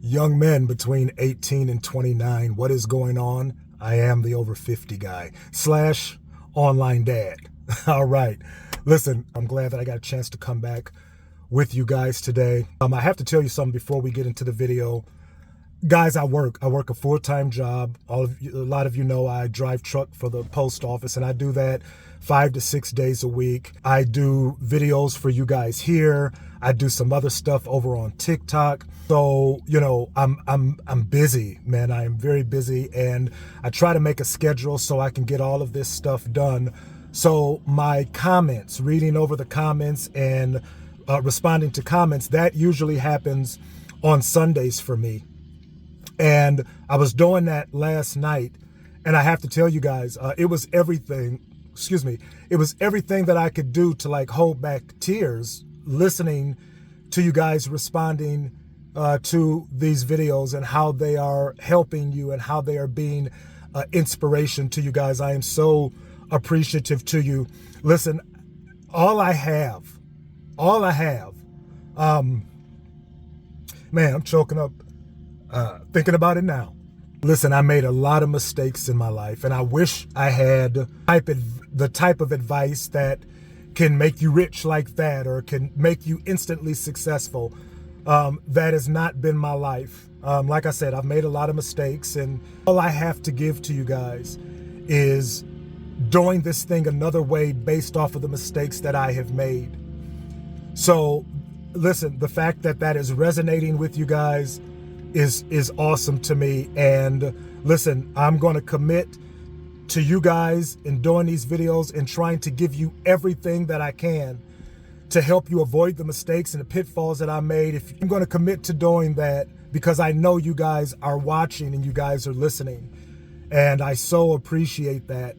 Young men between 18 and 29, what is going on? I am the over 50 guy slash online dad. All right. Listen, I'm glad that I got a chance to come back with you guys today. I have to tell you something before we get into the video. Guys, I work a full-time job. A lot of you know I drive truck for the post office, and I do that 5 to 6 days a week. I do videos for you guys here. I do some other stuff over on TikTok. So, you know, I'm busy, man. I am very busy, and I try to make a schedule so I can get all of this stuff done. So my comments, reading over the comments and responding to comments, that usually happens on Sundays for me. And I was doing that last night, and I have to tell you guys, it was everything that I could do to like hold back tears listening to you guys responding to these videos and how they are helping you and how they are being inspiration to you guys. I am so appreciative to you. Listen, all I have, man, I'm choking up thinking about it now. Listen, I made a lot of mistakes in my life, and I wish I had the type of advice that can make you rich like that, or can make you instantly successful. That has not been my life. Like I said, I've made a lot of mistakes, and all I have to give to you guys is doing this thing another way based off of the mistakes that I have made. So listen, the fact that that is resonating with you guys is awesome to me. And listen, I'm going to commit to you guys in doing these videos and trying to give you everything that I can to help you avoid the mistakes and the pitfalls that I made. I'm going to commit to doing that because I know you guys are watching and you guys are listening, and I so appreciate that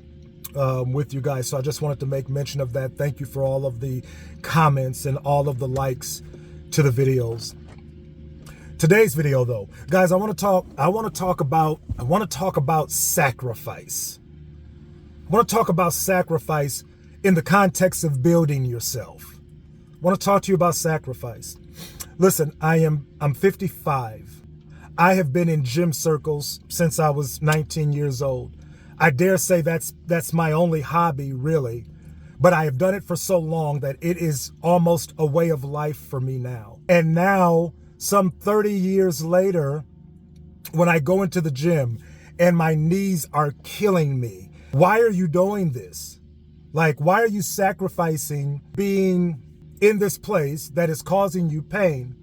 with you guys. So I just wanted to make mention of that. Thank you for all of the comments and all of the likes to the videos. Today's video, though, guys, I want to talk about sacrifice. I want to talk about sacrifice in the context of building yourself. I want to talk to you about sacrifice. Listen, I'm 55. I have been in gym circles since I was 19 years old. I dare say that's my only hobby, really. But I have done it for so long that it is almost a way of life for me now. And now, some 30 years later, when I go into the gym and my knees are killing me, why are you doing this? Like, why are you sacrificing being in this place that is causing you pain?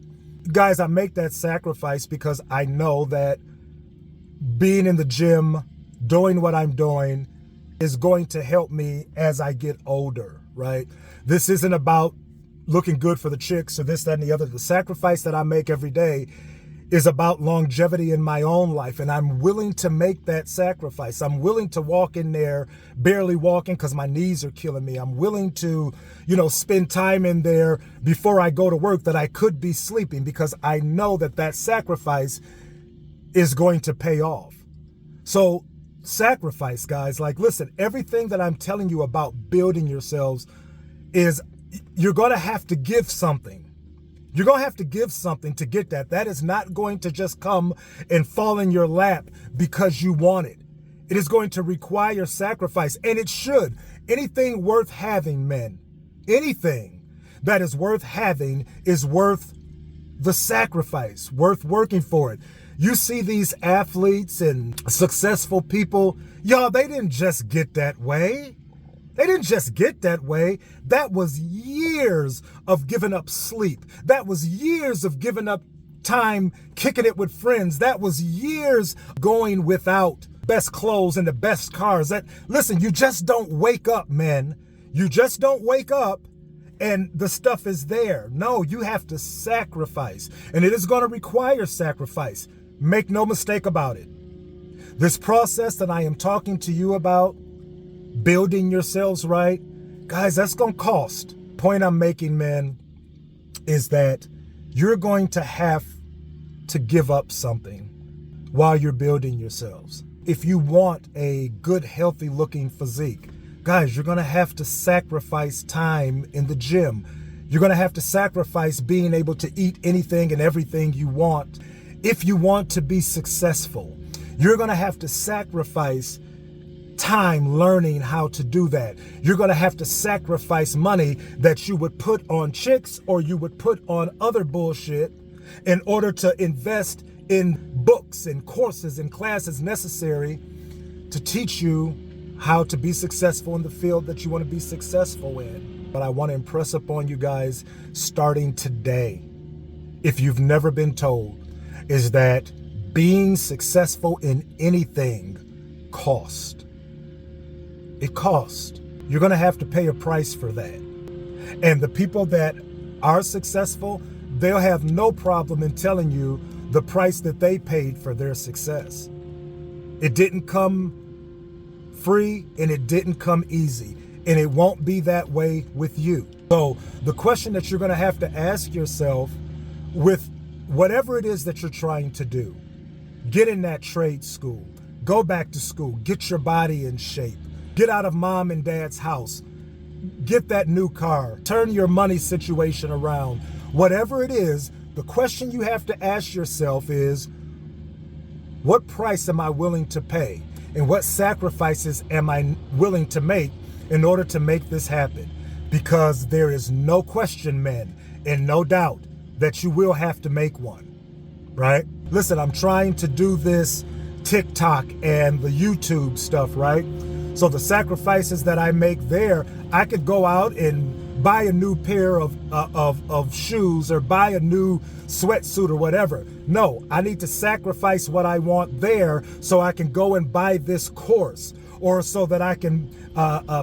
Guys, I make that sacrifice because I know that being in the gym, doing what I'm doing, is going to help me as I get older, right? This isn't about looking good for the chicks or this, that, and the other. The sacrifice that I make every day is about longevity in my own life, and I'm willing to make that sacrifice. I'm willing to walk in there barely walking because my knees are killing me. I'm willing to, spend time in there before I go to work that I could be sleeping, because I know that that sacrifice is going to pay off. So sacrifice, guys, like, listen, everything that I'm telling you about building yourselves is you're going to have to give something. You're going to have to give something to get that. That is not going to just come and fall in your lap because you want it. It is going to require sacrifice, and it should. Anything worth having, men, anything that is worth having is worth the sacrifice, worth working for it. You see these athletes and successful people, y'all, they didn't just get that way. They didn't just get that way. That was years of giving up sleep. That was years of giving up time kicking it with friends. That was years going without best clothes and the best cars. Listen, you just don't wake up, men. You just don't wake up and the stuff is there. No, you have to sacrifice, and it is going to require sacrifice. Make no mistake about it. This process that I am talking to you about, building yourselves right, guys, that's going to cost. Point I'm making, man, is that you're going to have to give up something while you're building yourselves. If you want a good, healthy looking physique, guys, you're going to have to sacrifice time in the gym. You're going to have to sacrifice being able to eat anything and everything you want If you want to be successful, you're going to have to sacrifice time learning how to do that. You're going to have to sacrifice money that you would put on chicks or you would put on other bullshit in order to invest in books and courses and classes necessary to teach you how to be successful in the field that you want to be successful in. But I want to impress upon you guys, starting today, if you've never been told, is that being successful in anything costs. It costs. You're going to have to pay a price for that. And the people that are successful, they'll have no problem in telling you the price that they paid for their success. It didn't come free and it didn't come easy. And it won't be that way with you. So the question that you're going to have to ask yourself with whatever it is that you're trying to do, get in that trade school, go back to school, get your body in shape, get out of mom and dad's house, get that new car, turn your money situation around. Whatever it is, the question you have to ask yourself is, what price am I willing to pay? And what sacrifices am I willing to make in order to make this happen? Because there is no question, men, and no doubt that you will have to make one, right? Listen, I'm trying to do this TikTok and the YouTube stuff, right? So the sacrifices that I make there, I could go out and buy a new pair of shoes or buy a new sweatsuit or whatever. No, I need to sacrifice what I want there so I can go and buy this course, or so that I can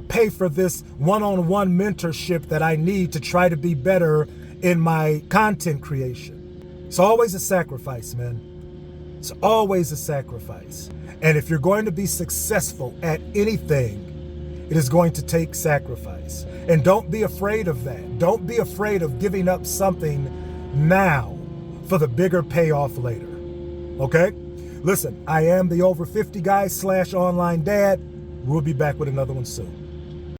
pay for this one-on-one mentorship that I need to try to be better in my content creation. It's always a sacrifice, man. It's always a sacrifice. And if you're going to be successful at anything, it is going to take sacrifice. And don't be afraid of that. Don't be afraid of giving up something now for the bigger payoff later. Okay? Listen, I am the over 50 guy / online dad. We'll be back with another one soon.